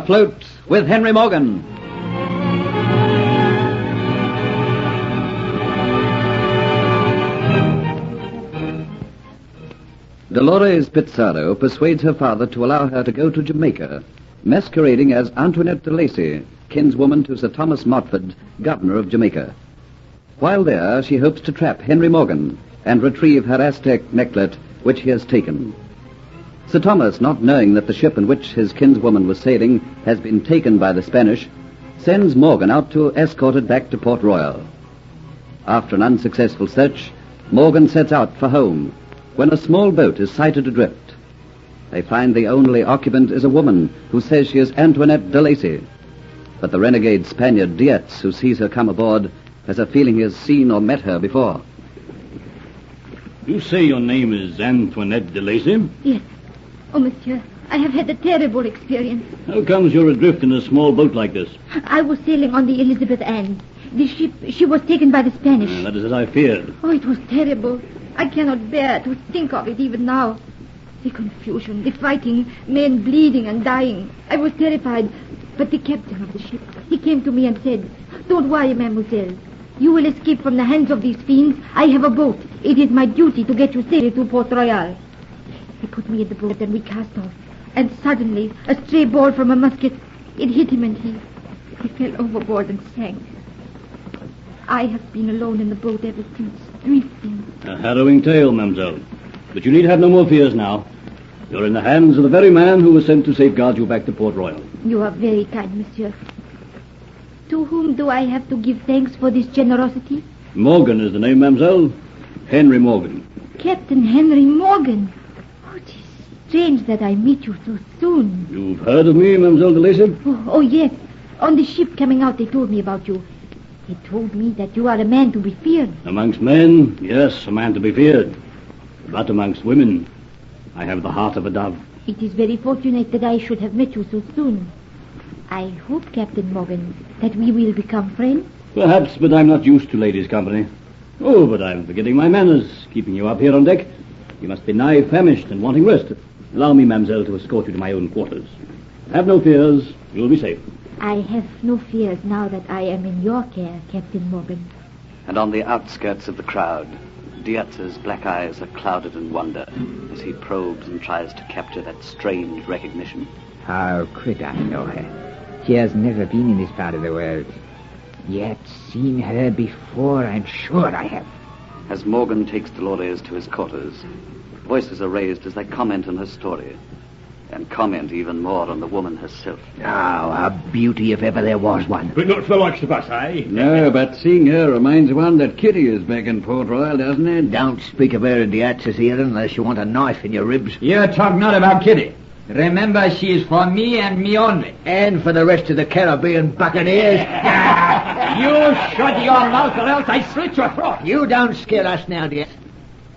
Afloat with Henry Morgan. Dolores Pizarro persuades her father to allow her to go to Jamaica, masquerading as Antoinette de Lacy, kinswoman to Sir Thomas Montford, governor of Jamaica. While there, she hopes to trap Henry Morgan and retrieve her Aztec necklet, which he has taken. Sir Thomas, not knowing that the ship in which his kinswoman was sailing has been taken by the Spanish, sends Morgan out to escort it back to Port Royal. After an unsuccessful search, Morgan sets out for home, when a small boat is sighted adrift. They find the only occupant is a woman who says she is Antoinette de Lacy. But the renegade Spaniard Dietz, who sees her come aboard, has a feeling he has seen or met her before. You say your name is Antoinette de Lacy? Yes. Oh, monsieur, I have had a terrible experience. How comes you're adrift in a small boat like this? I was sailing on the Elizabeth Ann. The ship, she was taken by the Spanish. That is as I feared. Oh, it was terrible. I cannot bear to think of it even now. The confusion, the fighting, men bleeding and dying. I was terrified. But the captain of the ship, he came to me and said, "Don't worry, mademoiselle. You will escape from the hands of these fiends. I have a boat. It is my duty to get you safely to Port Royal." He put me in the boat and we cast off. And suddenly, a stray ball from a musket, it hit him and he fell overboard and sank. I have been alone in the boat ever since, drifting. A harrowing tale, mademoiselle. But you need have no more fears now. You're in the hands of the very man who was sent to safeguard you back to Port Royal. You are very kind, monsieur. To whom do I have to give thanks for this generosity? Morgan is the name, mademoiselle. Henry Morgan. Captain Henry Morgan. Oh, it is strange that I meet you so soon. You've heard of me, mademoiselle de Lacy? Oh, yes. On the ship coming out, they told me about you. They told me that you are a man to be feared. Amongst men, yes, a man to be feared. But amongst women, I have the heart of a dove. It is very fortunate that I should have met you so soon. I hope, Captain Morgan, that we will become friends. Perhaps, but I'm not used to ladies' company. Oh, but I'm forgetting my manners, keeping you up here on deck. You must be nigh famished and wanting rest. Allow me, mademoiselle, to escort you to my own quarters. Have no fears. You'll be safe. I have no fears now that I am in your care, Captain Morgan. And on the outskirts of the crowd, Dietz's black eyes are clouded in wonder as he probes and tries to capture that strange recognition. How could I know her? She has never been in this part of the world. Yet seen her before, I'm sure I have. As Morgan takes Dolores to his quarters, voices are raised as they comment on her story, and comment even more on the woman herself. Oh, a beauty if ever there was one. But not for likes of us, eh? No, but seeing her reminds one that Kitty is back in Port Royal, doesn't it? Don't speak of her in the Atz's here unless you want a knife in your ribs. You talk not about Kitty. Remember, she is for me and me only. And for the rest of the Caribbean buccaneers. You shut your mouth or else I slit your throat. You don't scare us now, dear.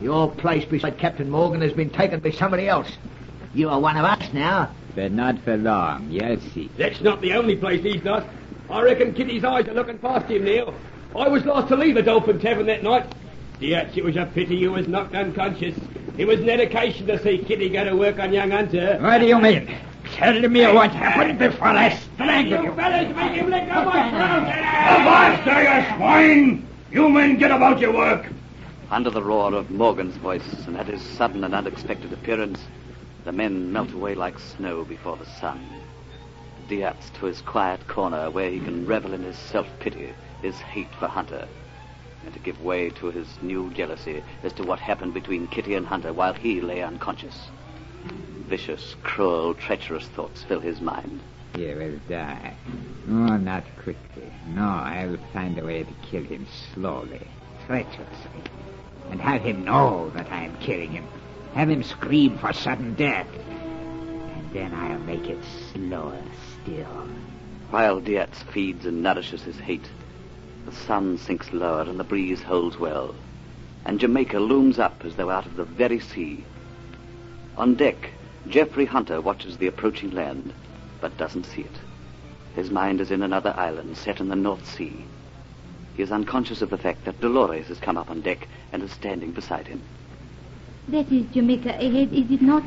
Your place beside Captain Morgan has been taken by somebody else. You are one of us now. But not for long, you'll see. That's not the only place he's lost. I reckon Kitty's eyes are looking past him, Neil. I was last to leave the Dolphin Tavern that night. Yes, it was a pity you was knocked unconscious. It was an education to see Kitty go to work on young Hunter. What do you mean? Tell me what happened before I strangle you. You fellas make him let go my throat. Avast, you swine! You men get about your work. Under the roar of Morgan's voice and at his sudden and unexpected appearance, the men melt away like snow before the sun. Dietz to his quiet corner where he can revel in his self-pity, his hate for Hunter, and to give way to his new jealousy as to what happened between Kitty and Hunter while he lay unconscious. Vicious, cruel, treacherous thoughts fill his mind. He will die. Oh, not quickly. No, I'll find a way to kill him slowly, treacherously, and have him know that I am killing him. Have him scream for sudden death. And then I'll make it slower still. While Dietz feeds and nourishes his hate, the sun sinks lower and the breeze holds well, and Jamaica looms up as though out of the very sea. On deck, Geoffrey Hunter watches the approaching land, but doesn't see it. His mind is in another island set in the North Sea. He is unconscious of the fact that Dolores has come up on deck and is standing beside him. That is Jamaica ahead, is it not?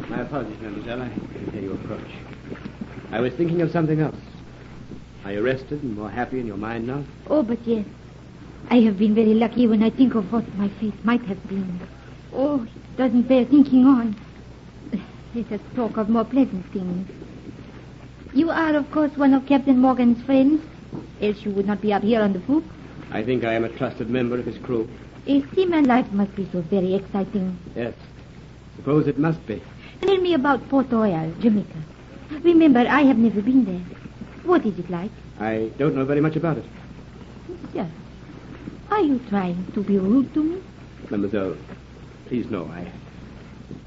My apologies, mademoiselle. I didn't hear you approach. I was thinking of something else. Are you rested and more happy in your mind now? Oh, but yes. I have been very lucky when I think of what my fate might have been. Oh, it doesn't bear thinking on. Let us talk of more pleasant things. You are, of course, one of Captain Morgan's friends, else you would not be up here on the poop. I think I am a trusted member of his crew. A seaman life must be so very exciting. Yes. Suppose it must be. Tell me about Port Royal, Jamaica. Remember, I have never been there. What is it like? I don't know very much about it. Sir, are you trying to be rude to me? Mademoiselle, please no.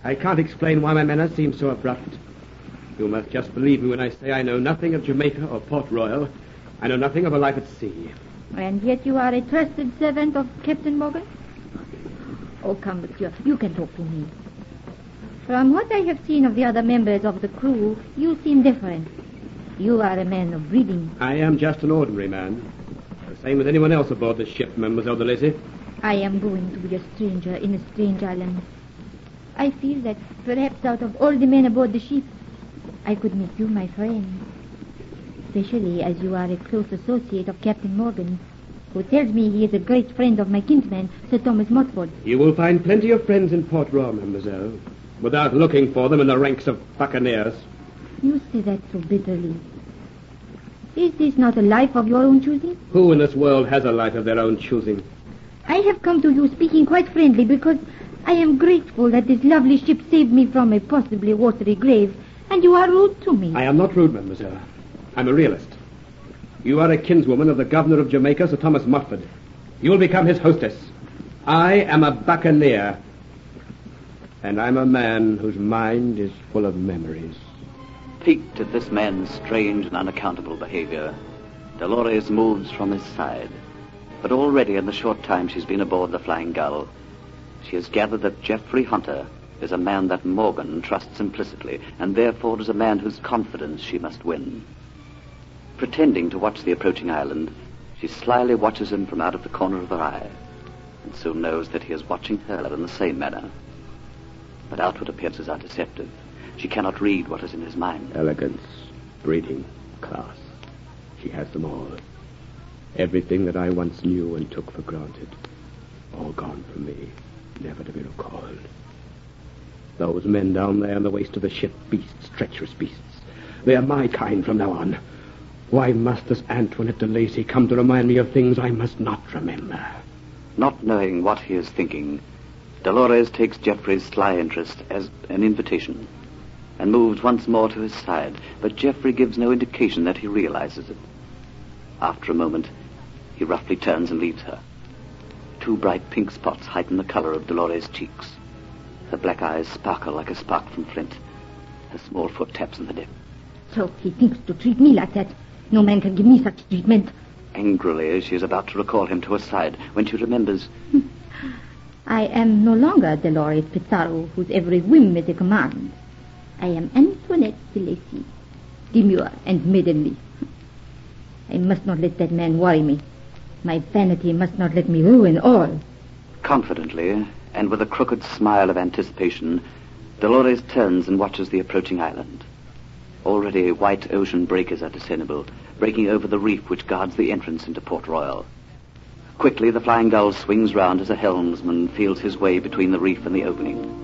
I can't explain why my manner seems so abrupt. You must just believe me when I say I know nothing of Jamaica or Port Royal. I know nothing of a life at sea. And yet you are a trusted servant of Captain Morgan? Oh, come, monsieur. You can talk to me. From what I have seen of the other members of the crew, you seem different. You are a man of breeding. I am just an ordinary man. The same as anyone else aboard the ship, Mademoiselle de Lacy. I am going to be a stranger in a strange island. I feel that perhaps out of all the men aboard the ship, I could make you my friend. Especially as you are a close associate of Captain Morgan, who tells me he is a great friend of my kinsman, Sir Thomas Montfort. You will find plenty of friends in Port Royal, Mademoiselle, without looking for them in the ranks of buccaneers. You say that so bitterly. Is this not a life of your own choosing? Who in this world has a life of their own choosing? I have come to you speaking quite friendly because I am grateful that this lovely ship saved me from a possibly watery grave, and you are rude to me. I am not rude, Mademoiselle. I'm a realist. You are a kinswoman of the governor of Jamaica, Sir Thomas Montfort. You will become his hostess. I am a buccaneer, and I'm a man whose mind is full of memories. Piqued at this man's strange and unaccountable behavior, Dolores moves from his side. But already in the short time she's been aboard the Flying Gull, she has gathered that Geoffrey Hunter is a man that Morgan trusts implicitly, and therefore is a man whose confidence she must win. Pretending to watch the approaching island, she slyly watches him from out of the corner of her eye, and soon knows that he is watching her in the same manner. But outward appearances are deceptive. She cannot read what is in his mind. Elegance, breeding, class. She has them all. Everything that I once knew and took for granted. All gone from me, never to be recalled. Those men down there on the waist of the ship, beasts, treacherous beasts. They are my kind from now on. Why must this Antoinette de Lacy come to remind me of things I must not remember? Not knowing what he is thinking, Dolores takes Geoffrey's sly interest as an invitation and moves once more to his side, but Geoffrey gives no indication that he realizes it. After a moment, he roughly turns and leaves her. Two bright pink spots heighten the color of Dolores' cheeks. Her black eyes sparkle like a spark from flint. Her small foot taps on the deck. So he thinks to treat me like that. No man can give me such treatment. Angrily, she is about to recall him to her side when she remembers. I am no longer Dolores Pizarro, whose every whim is a command. I am Antoinette de Lacy, demure and maidenly. I must not let that man worry me. My vanity must not let me ruin all. Confidently, and with a crooked smile of anticipation, Dolores turns and watches the approaching island. Already white ocean breakers are discernible, breaking over the reef which guards the entrance into Port Royal. Quickly, the Flying Gull swings round as a helmsman feels his way between the reef and the opening.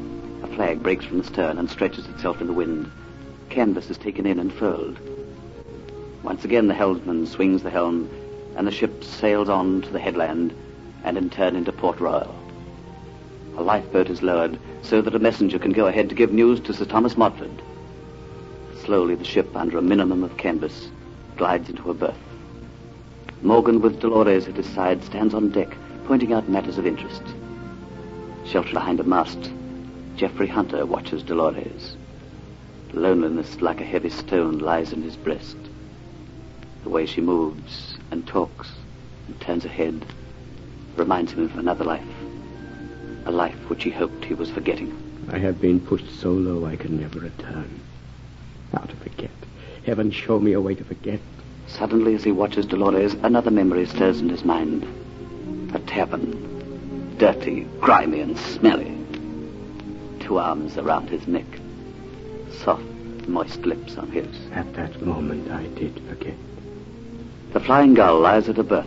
A flag breaks from the stern and stretches itself in the wind. Canvas is taken in and furled. Once again, the helmsman swings the helm, and the ship sails on to the headland, and in turn into Port Royal. A lifeboat is lowered so that a messenger can go ahead to give news to Sir Thomas Montfort. Slowly, the ship, under a minimum of canvas, glides into a berth. Morgan, with Dolores at his side, stands on deck, pointing out matters of interest. Sheltered behind a mast, Geoffrey Hunter watches Dolores. Loneliness, like a heavy stone, lies in his breast. The way she moves and talks and turns her head reminds him of another life. A life which he hoped he was forgetting. I have been pushed so low I can never return. How to forget? Heaven show me a way to forget. Suddenly, as he watches Dolores, another memory stirs in his mind. A tavern. Dirty, grimy, and smelly. Two arms around his neck. Soft, moist lips on his. At that moment, I did forget. The Flying Gull lies at her berth.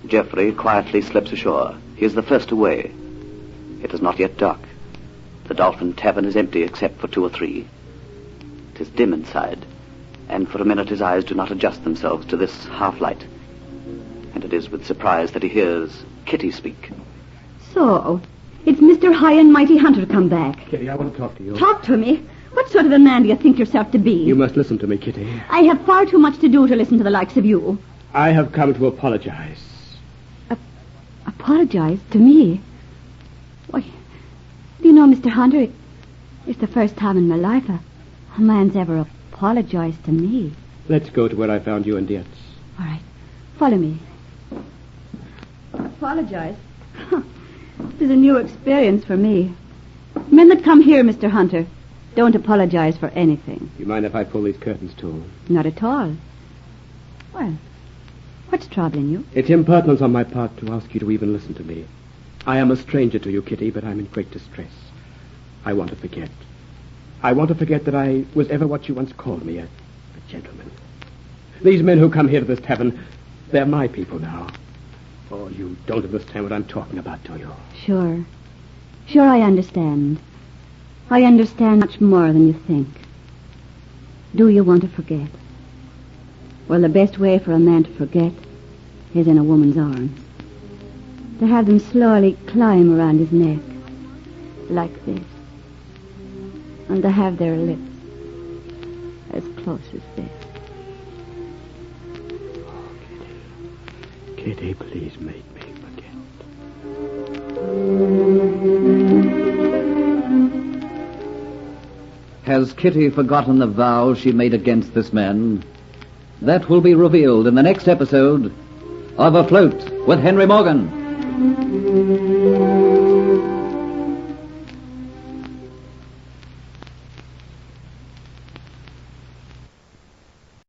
Geoffrey quietly slips ashore. He is the first away. It is not yet dark. The Dolphin Tavern is empty except for 2 or 3. It is dim inside, and for a minute his eyes do not adjust themselves to this half-light. And it is with surprise that he hears Kitty speak. So, it's Mr. High and Mighty Hunter come back. Kitty, I want to talk to you. Talk to me? What sort of a man do you think yourself to be? You must listen to me, Kitty. I have far too much to do to listen to the likes of you. I have come to apologize. Apologize to me? Why, do you know, Mr. Hunter, it's the first time in my life a man's ever apologized to me. Let's go to where I found you and Dietz. All right, follow me. Apologize? This is a new experience for me. Men that come here, Mr. Hunter, don't apologize for anything. You mind if I pull these curtains, too? Not at all. Well, what's troubling you? It's impertinence on my part to ask you to even listen to me. I am a stranger to you, Kitty, but I'm in great distress. I want to forget. I want to forget that I was ever what you once called me, a gentleman. These men who come here to this tavern, they're my people now. Oh, you don't understand what I'm talking about, do you? Sure. Sure, I understand. I understand much more than you think. Do you want to forget? Well, the best way for a man to forget is in a woman's arms. To have them slowly climb around his neck, like this. And to have their lips as close as this. Oh, Kitty. Kitty, please make me forget. Has Kitty forgotten the vow she made against this man? That will be revealed in the next episode of Afloat with Henry Morgan.